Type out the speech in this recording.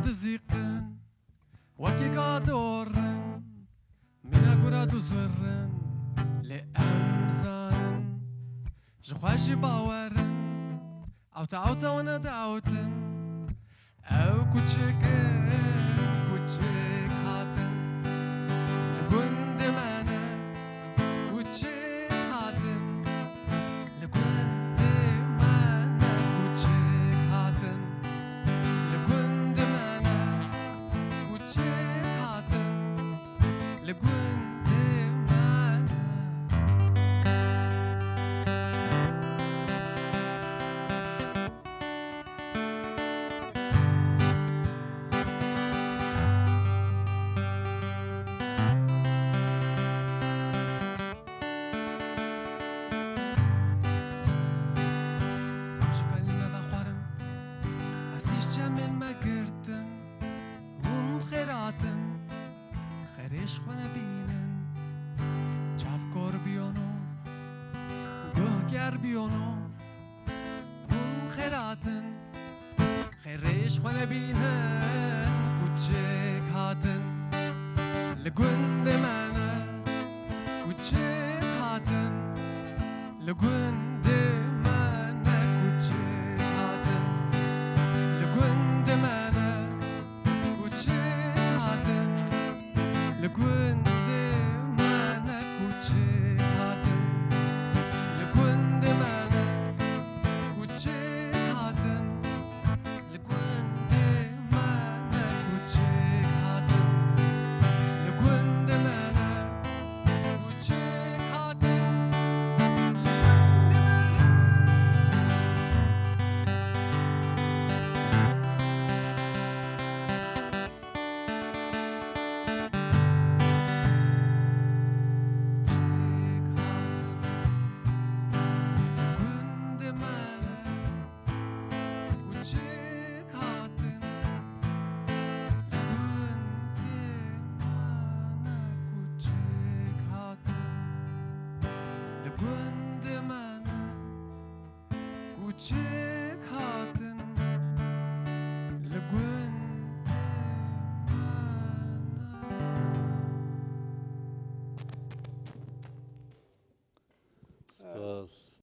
دزيقن وكي قادورن من أقراد زرن لأمزان جخواجي باورن أو تعوتا وانا دعوتن أو كوتشيكن كوتشيك هاتن لقوند مانا كوتشيك هاتن لقوند مانا كوتشيك هاتن لقوند مانا كوتشيك هاتن لقوند من ما قرتن هم خيراتن خريش خوانا بينن جاف كور بيونو قهكر بيونو هم خيراتن خريش خوانا بينن كوتشيك هاتن لقوند مانا كوتشيك هاتن لقوند مانا كوتشيك هاتن لقوند مانا كوتشيك هاتن لقوند مانا كوتشيك هاتن لقوند مانا كوتشيك هاتن لقوند مانا كوتشيك هاتن لقوند مانا كوتشيك هاتن كوتشيك هاتن لقوند سپاس.